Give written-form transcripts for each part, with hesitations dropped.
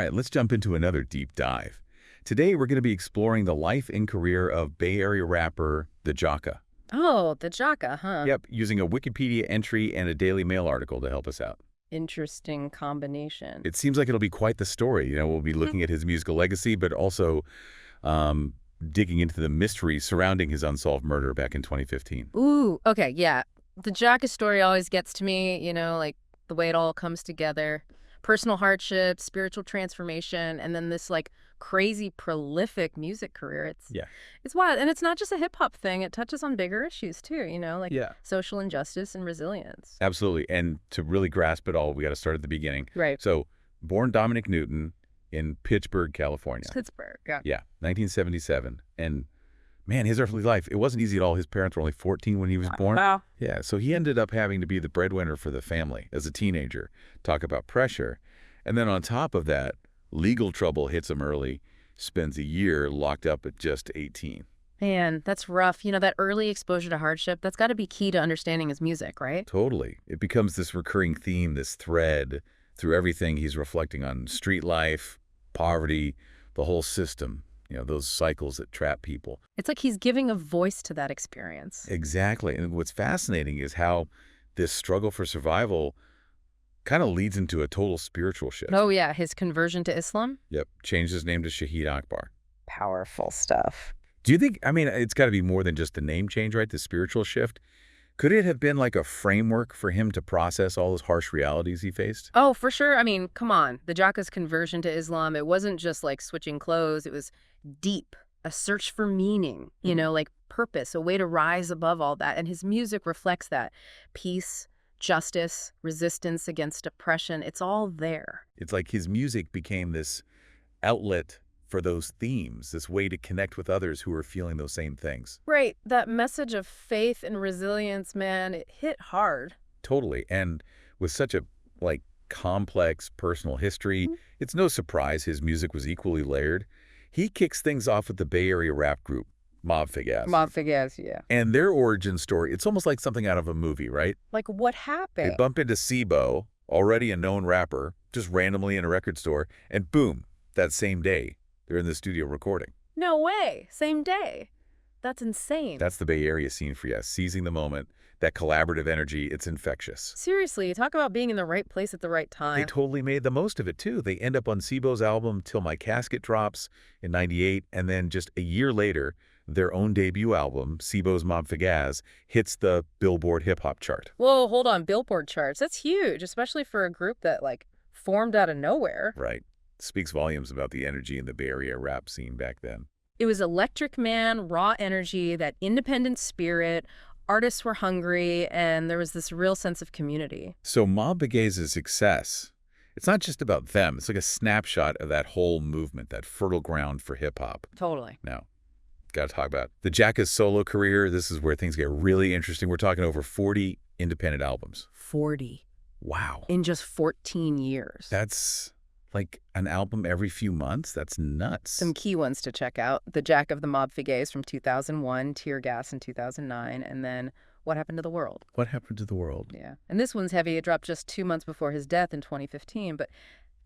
right, let's jump into another deep dive. Today, we're going to be exploring the life and career of Bay Area rapper the Jacka. Oh, the Jacka, huh? Yep, using a Wikipedia entry and a Daily Mail article to help us out. Interesting combination. It seems like it'll be quite the story. We'll be looking at his musical legacy, but also um, digging into the mystery surrounding his unsolved murder back in 2015. Ooh, okay, yeah. The Jacka story always gets to me, like the way it all comes together. Personal hardship, spiritual transformation, and then this crazy prolific music career. It's wild. And it's not just a hip hop thing. It touches on bigger issues too, Yeah. social injustice and resilience. Absolutely. And to really grasp it all, we got to start at the beginning. Right. So, born Dominic Newton in Pittsburg, California. Pittsburg, yeah. Yeah, 1977. And man, his earthly life, it wasn't easy at all. His parents were only 14 when he was born. Wow. Yeah, so he ended up having to be the breadwinner for the family as a teenager. Talk about pressure. And then on top of that, legal trouble hits him early, spends a year locked up at just 18. Man, that's rough. That early exposure to hardship, that's got to be key to understanding his music, right? Totally. It becomes this recurring theme, this thread through everything he's reflecting on: street life, poverty, the whole system, those cycles that trap people. It's like he's giving a voice to that experience. Exactly. And what's fascinating is how this struggle for survival kind of leads into a total spiritual shift. Oh, yeah. His conversion to Islam? Yep. Changed his name to Shahid Akbar. Powerful stuff. Do you think, it's got to be more than just the name change, right? The spiritual shift. Could it have been like a framework for him to process all those harsh realities he faced? Oh, for sure. Come on. The Jacka's conversion to Islam, it wasn't just like switching clothes. It was deep, a search for meaning, like purpose, a way to rise above all that. And his music reflects that. Peace, justice, resistance against oppression. It's all there. It's like his music became this outlet for those themes, this way to connect with others who are feeling those same things. Right. That message of faith and resilience, man, it hit hard. Totally. And with such a complex personal history, it's no surprise his music was equally layered. He kicks things off with the Bay Area rap group, Mob Figaz. Mob Figaz, yeah. And their origin story, it's almost like something out of a movie, right? Like what happened? They bump into Sibo, already a known rapper, just randomly in a record store, and boom, that same day, they're in the studio recording. No way. Same day. That's insane. That's the Bay Area scene for you, seizing the moment, that collaborative energy, it's infectious. Seriously, talk about being in the right place at the right time. They totally made the most of it, too. They end up on Sibo's album Till My Casket drops in '98, and then just a year later, their own debut album, Sibo's Mob Figaz, hits the Billboard hip-hop chart. Whoa, hold on. Billboard charts. That's huge, especially for a group that, formed out of nowhere. Right. Speaks volumes about the energy in the Bay Area rap scene back then. It was electric, man, raw energy, that independent spirit. Artists were hungry, and there was this real sense of community. So Mob Figaz's success, it's not just about them. It's like a snapshot of that whole movement, that fertile ground for hip-hop. Totally. Now, got to talk about the Jacka's solo career. This is where things get really interesting. We're talking over 40 independent albums. 40. Wow. In just 14 years. That's like an album every few months? That's nuts. Some key ones to check out. The Jack of the Mob Figaz from 2001, Tear Gas in 2009, and then What Happened to the World? What Happened to the World? Yeah. And this one's heavy. It dropped just 2 months before his death in 2015. But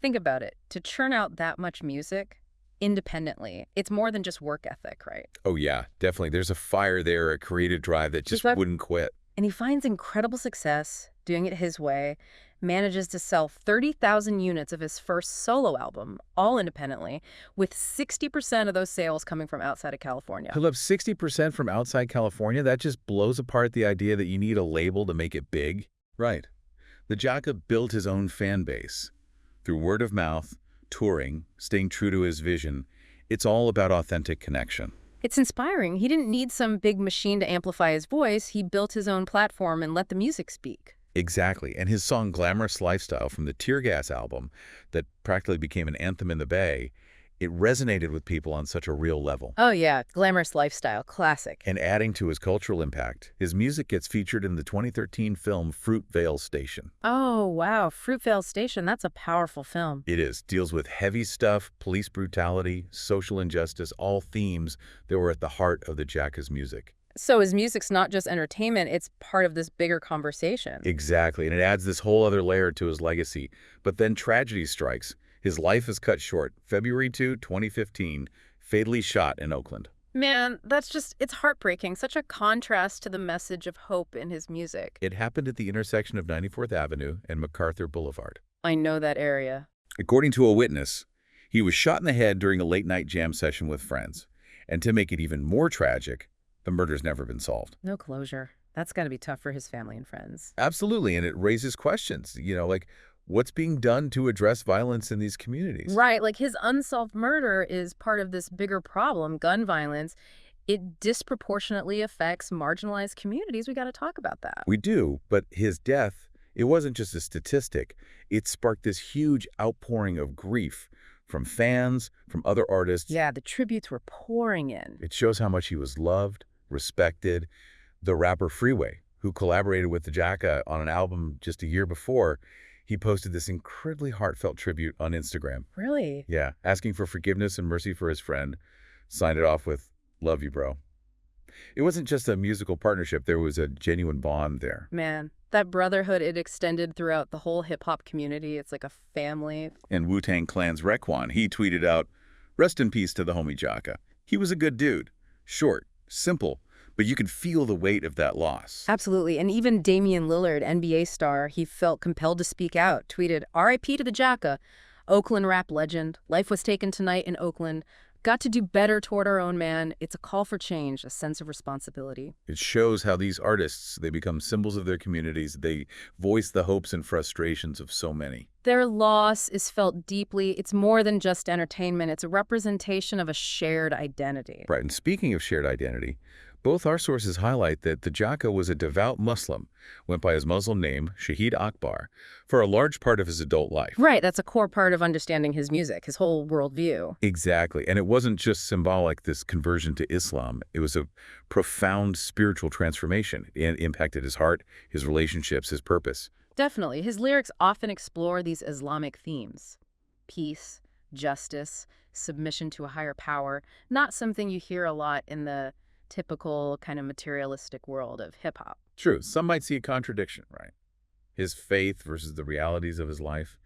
think about it. To churn out that much music independently, it's more than just work ethic, right? Oh, yeah, definitely. There's a fire there, a creative drive that just wouldn't quit. And he finds incredible success doing it his way, manages to sell 30,000 units of his first solo album, all independently, with 60% of those sales coming from outside of California. He'll have 60% from outside California? That just blows apart the idea that you need a label to make it big. Right. The Jacka built his own fan base. Through word of mouth, touring, staying true to his vision, it's all about authentic connection. It's inspiring. He didn't need some big machine to amplify his voice. He built his own platform and let the music speak. Exactly. And his song Glamorous Lifestyle from the Tear Gas album that practically became an anthem in the Bay, it resonated with people on such a real level. Oh, yeah. Glamorous Lifestyle. Classic. And adding to his cultural impact, his music gets featured in the 2013 film Fruitvale Station. Oh, wow. Fruitvale Station. That's a powerful film. It is. Deals with heavy stuff, police brutality, social injustice, all themes that were at the heart of the Jacka's music. So his music's not just entertainment, it's part of this bigger conversation. Exactly. And it adds this whole other layer to his legacy. But then tragedy strikes. His life is cut short. February 2, 2015, fatally shot in Oakland. Man, it's heartbreaking. Such a contrast to the message of hope in his music. It happened at the intersection of 94th Avenue and MacArthur Boulevard. I know that area. According to a witness, he was shot in the head during a late-night jam session with friends. And to make it even more tragic, the murder's never been solved. No closure. That's got to be tough for his family and friends. Absolutely, and it raises questions, like what's being done to address violence in these communities? Right, like his unsolved murder is part of this bigger problem, gun violence. It disproportionately affects marginalized communities. We got to talk about that. We do, but his death, it wasn't just a statistic. It sparked this huge outpouring of grief from fans, from other artists. Yeah, the tributes were pouring in. It shows how much he was loved, respected. The rapper Freeway, who collaborated with the Jacka on an album just a year before, he posted this incredibly heartfelt tribute on Instagram. Really? Yeah, asking for forgiveness and mercy for his friend. Signed it off with, "Love you, bro." It wasn't just a musical partnership. There was a genuine bond there. Man, that brotherhood, it extended throughout the whole hip-hop community. It's like a family. And Wu-Tang Clan's Raekwon, he tweeted out, "Rest in peace to the homie Jacka. He was a good dude. Short, simple, but you could feel the weight of that loss." Absolutely. And even Damian Lillard, NBA star, he felt compelled to speak out, tweeted, "R.I.P. to the Jacka, Oakland rap legend. Life was taken tonight in Oakland. Got to do better toward our own man. It's a call for change, a sense of responsibility." It shows how these artists, they become symbols of their communities. They voice the hopes and frustrations of so many. Their loss is felt deeply. It's more than just entertainment. It's a representation of a shared identity. Right, and speaking of shared identity, both our sources highlight that the Jacka was a devout Muslim, went by his Muslim name, Shahid Akbar, for a large part of his adult life. Right, that's a core part of understanding his music, his whole worldview. Exactly, and it wasn't just symbolic, this conversion to Islam. It was a profound spiritual transformation. It impacted his heart, his relationships, his purpose. Definitely. His lyrics often explore these Islamic themes. Peace, justice, submission to a higher power. Not something you hear a lot in the typical kind of materialistic world of hip-hop. True, some might see a contradiction, right? His faith versus the realities of his life,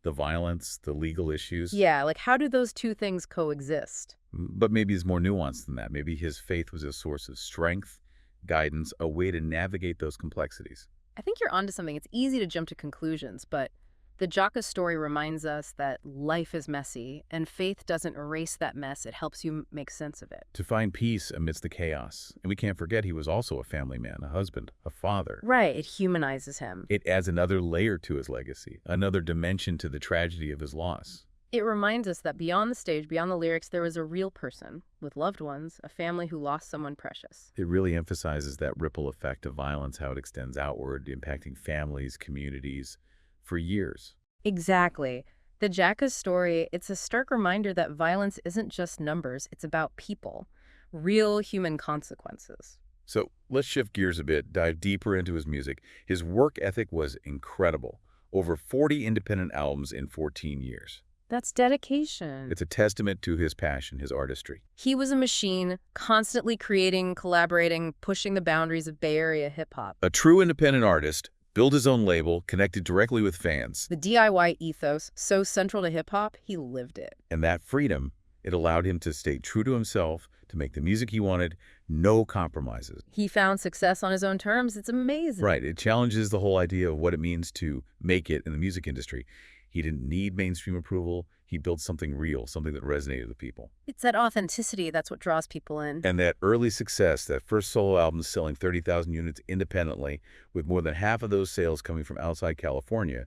the violence, the legal issues. Yeah, like how do those two things coexist? But maybe it's more nuanced than that. Maybe his faith was a source of strength, guidance, a way to navigate those complexities. I think you're onto something. It's easy to jump to conclusions, but the Jacka story reminds us that life is messy, and faith doesn't erase that mess. It helps you make sense of it. To find peace amidst the chaos. And we can't forget he was also a family man, a husband, a father. Right, it humanizes him. It adds another layer to his legacy, another dimension to the tragedy of his loss. It reminds us that beyond the stage, beyond the lyrics, there was a real person with loved ones, a family who lost someone precious. It really emphasizes that ripple effect of violence, how it extends outward, impacting families, communities, for years. Exactly. The Jacka's story, it's a stark reminder that violence isn't just numbers, it's about people, real human consequences. So let's shift gears a bit, dive deeper into his music. His work ethic was incredible. Over 40 independent albums in 14 years. That's dedication. It's a testament to his passion, his artistry. He was a machine, constantly creating, collaborating, pushing the boundaries of Bay Area hip-hop. A true independent artist, built his own label, connected directly with fans. The DIY ethos, so central to hip-hop, he lived it. And that freedom, it allowed him to stay true to himself, to make the music he wanted, no compromises. He found success on his own terms. It's amazing. Right. It challenges the whole idea of what it means to make it in the music industry. He didn't need mainstream approval. He built something real, something that resonated with people. It's that authenticity that's what draws people in. And that early success, that first solo album selling 30,000 units independently, with more than half of those sales coming from outside California,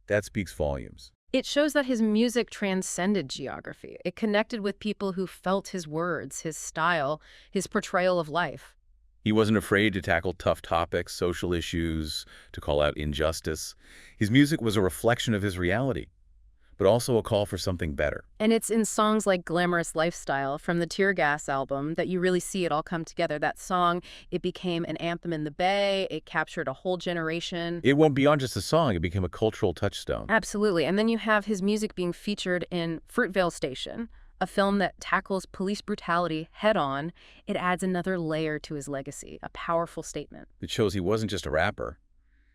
that speaks volumes. It shows that his music transcended geography. It connected with people who felt his words, his style, his portrayal of life. He wasn't afraid to tackle tough topics, social issues, to call out injustice. His music was a reflection of his reality, but also a call for something better. And it's in songs like Glamorous Lifestyle from the Tear Gas album that you really see it all come together. That song, it became an anthem in the Bay. It captured a whole generation. It went beyond just a song. It became a cultural touchstone. Absolutely. And then you have his music being featured in Fruitvale Station, a film that tackles police brutality head-on. It adds another layer to his legacy, a powerful statement. It shows he wasn't just a rapper.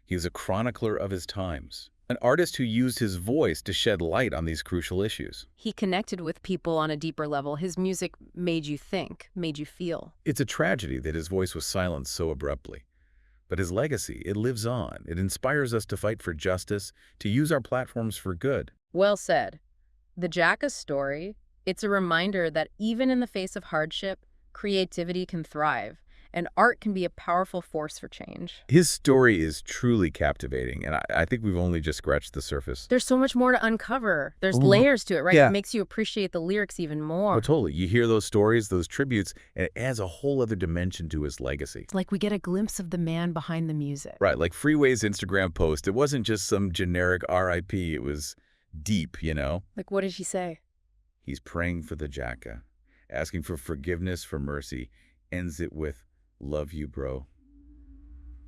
He was a chronicler of his times, An artist who used his voice to shed light on these crucial issues. He connected with people on a deeper level. His music made you think, made you feel. It's a tragedy that his voice was silenced so abruptly. But his legacy, it lives on. It inspires us to fight for justice, to use our platforms for good. Well said. The Jacka story, it's a reminder that even in the face of hardship, creativity can thrive, and art can be a powerful force for change. His story is truly captivating, and I think we've only just scratched the surface. There's so much more to uncover. There's layers to it, right? Yeah. It makes you appreciate the lyrics even more. Oh, totally. You hear those stories, those tributes, and it adds a whole other dimension to his legacy. It's like we get a glimpse of the man behind the music. Right, like Freeway's Instagram post, it wasn't just some generic RIP, it was deep, you know? Like, what did he say? He's praying for the Jacka, asking for forgiveness, for mercy, ends it with, love you, bro.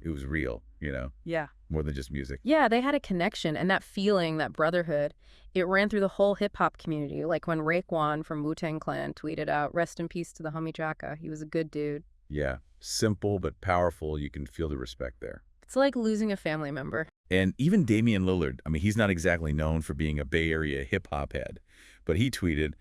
It was real, you know? Yeah. More than just music. Yeah, they had a connection, and that feeling, that brotherhood, it ran through the whole hip-hop community. Like when Raekwon from Wu-Tang Clan tweeted out, "Rest in peace to the homie Jacka. He was a good dude." Yeah, simple but powerful. You can feel the respect there. It's like losing a family member. And even Damian Lillard, I mean, he's not exactly known for being a Bay Area hip-hop head, but he tweeted,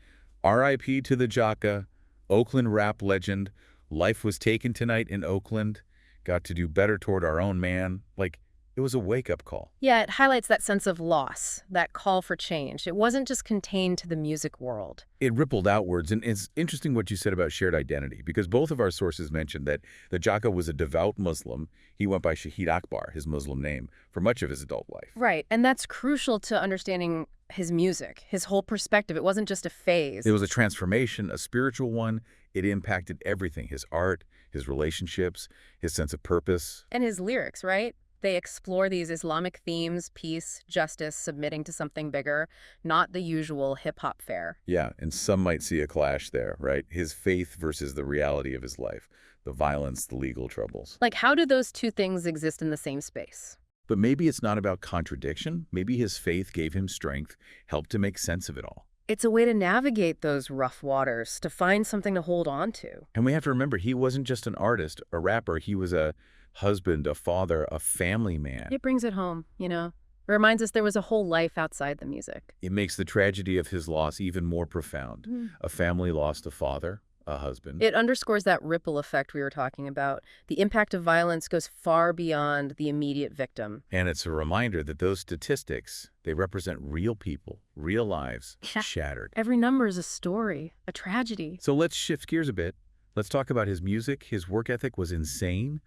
"RIP to the Jacka, Oakland rap legend. Life was taken tonight in Oakland. Got to do better toward our own man." Like, it was a wake-up call. Yeah, it highlights that sense of loss, that call for change. It wasn't just contained to the music world. It rippled outwards, and it's interesting what you said about shared identity, because both of our sources mentioned that the Jacka was a devout Muslim. He went by Shahid Akbar, his Muslim name, for much of his adult life. Right, and that's crucial to understanding his music, his whole perspective. It wasn't just a phase. It was a transformation, a spiritual one. It impacted everything, his art, his relationships, his sense of purpose. And his lyrics, right? They explore these Islamic themes, peace, justice, submitting to something bigger, not the usual hip-hop fare. Yeah, and some might see a clash there, right? His faith versus the reality of his life, the violence, the legal troubles. Like, how do those two things exist in the same space? But maybe it's not about contradiction. Maybe his faith gave him strength, helped to make sense of it all. It's a way to navigate those rough waters, to find something to hold on to. And we have to remember, he wasn't just an artist, a rapper. He was a husband, a father, a family man. It brings it home, you know? It reminds us there was a whole life outside the music. It makes the tragedy of his loss even more profound. A family lost a father, a husband. It underscores that ripple effect we were talking about. The impact of violence goes far beyond the immediate victim. And it's a reminder that those statistics, they represent real people, real lives, shattered. Every number is a story, a tragedy. So let's shift gears a bit. Let's talk about his music. His work ethic was insane.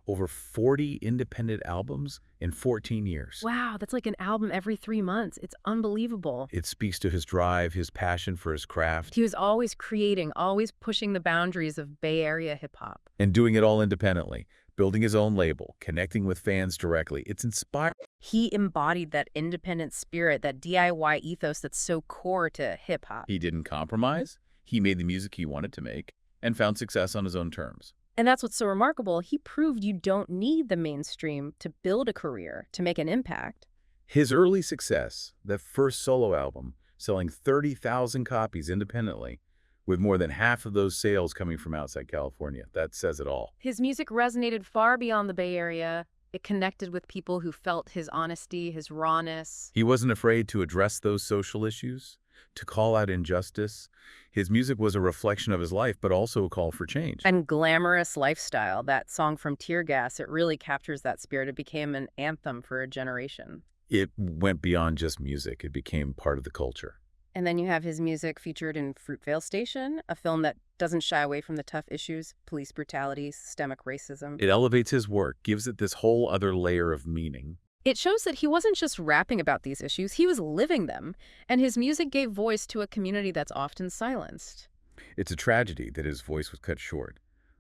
Over 40 independent albums in 14 years. Wow, that's like an album every 3 months. It's unbelievable. It speaks to his drive, his passion for his craft. He was always creating, always pushing the boundaries of Bay Area hip-hop. And doing it all independently, building his own label, connecting with fans directly. It's inspiring. He embodied that independent spirit, that DIY ethos that's so core to hip-hop. He didn't compromise. He made the music he wanted to make and found success on his own terms. And that's what's so remarkable. He proved you don't need the mainstream to build a career, to make an impact. His early success, that first solo album, selling 30,000 copies independently, with more than half of those sales coming from outside California. That says it all. His music resonated far beyond the Bay Area. It connected with people who felt his honesty, his rawness. He wasn't afraid to address those social issues, to call out injustice. His music was a reflection of his life, but also a call for change. And Glamorous Lifestyle, that song from Tear Gas, it really captures that spirit. It became an anthem for a generation. It went beyond just music. It became part of the culture. And then you have his music featured in Fruitvale Station, a film that doesn't shy away from the tough issues, police brutality, systemic racism. It elevates his work, gives it this whole other layer of meaning. It shows that he wasn't just rapping about these issues, he was living them, and his music gave voice to a community that's often silenced. It's a tragedy that his voice was cut short,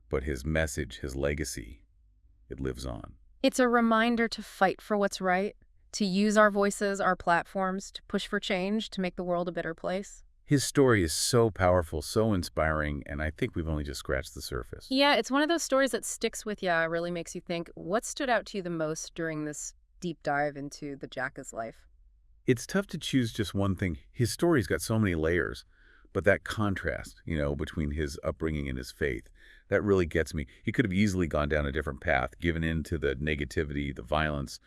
but his message, his legacy, it lives on. It's a reminder to fight for what's right, to use our voices, our platforms, to push for change, to make the world a better place. His story is so powerful, so inspiring, and I think we've only just scratched the surface. Yeah, it's one of those stories that sticks with you, really makes you think. What stood out to you the most during this deep dive into the Jacka's life? It's tough to choose just one thing. His story's got so many layers, but that contrast, between his upbringing and his faith, that really gets me. He could have easily gone down a different path, given in to the negativity, the violence,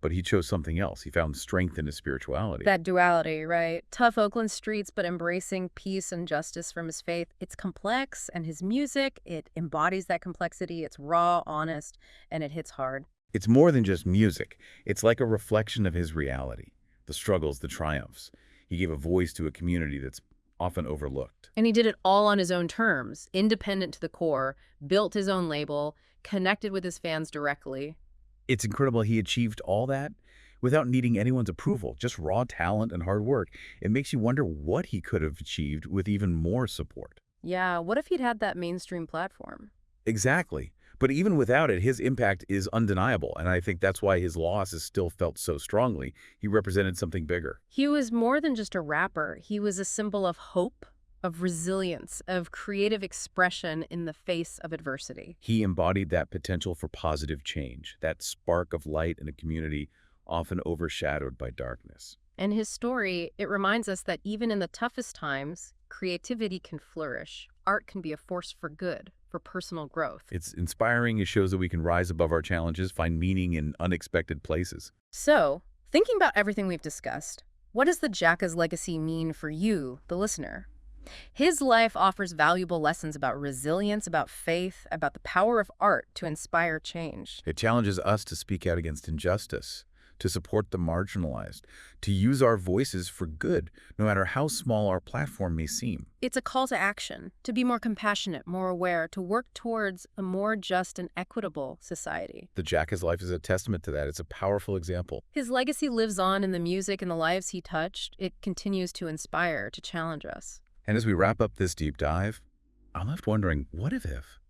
But he chose something else. He found strength in his spirituality. That duality, right? Tough Oakland streets, but embracing peace and justice from his faith. It's complex, and his music, it embodies that complexity. It's raw, honest, and it hits hard. It's more than just music. It's like a reflection of his reality, the struggles, the triumphs. He gave a voice to a community that's often overlooked. And he did it all on his own terms, independent to the core, built his own label, connected with his fans directly. It's incredible he achieved all that without needing anyone's approval, just raw talent and hard work. It makes you wonder what he could have achieved with even more support. Yeah, what if he'd had that mainstream platform? Exactly. But even without it, his impact is undeniable, and I think that's why his loss is still felt so strongly. He represented something bigger. He was more than just a rapper. He was a symbol of hope, of resilience, of creative expression in the face of adversity. He embodied that potential for positive change, that spark of light in a community often overshadowed by darkness. And his story, it reminds us that even in the toughest times, creativity can flourish. Art can be a force for good, for personal growth. It's inspiring. It shows that we can rise above our challenges, find meaning in unexpected places. So, thinking about everything we've discussed, what does the Jacka's legacy mean for you, the listener? His life offers valuable lessons about resilience, about faith, about the power of art to inspire change. It challenges us to speak out against injustice, to support the marginalized, to use our voices for good, no matter how small our platform may seem. It's a call to action, to be more compassionate, more aware, to work towards a more just and equitable society. The Jacka's life is a testament to that. It's a powerful example. His legacy lives on in the music and the lives he touched. It continues to inspire, to challenge us. And as we wrap up this deep dive, I'm left wondering, what if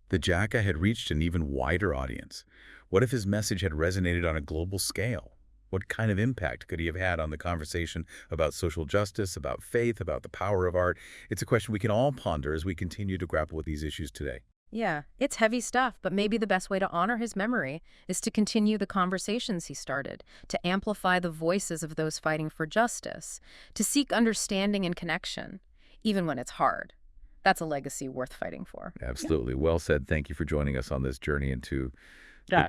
the Jacka had reached an even wider audience? What if his message had resonated on a global scale? What kind of impact could he have had on the conversation about social justice, about faith, about the power of art? It's a question we can all ponder as we continue to grapple with these issues today. Yeah, it's heavy stuff, but maybe the best way to honor his memory is to continue the conversations he started, to amplify the voices of those fighting for justice, to seek understanding and connection, even when it's hard. That's a legacy worth fighting for. Absolutely. Well said. Thank you for joining us on this journey into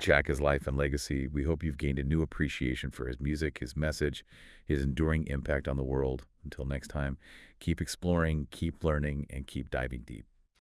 Jacka's life and legacy. We hope you've gained a new appreciation for his music, his message, his enduring impact on the world. Until next time, keep exploring, keep learning, and keep diving deep.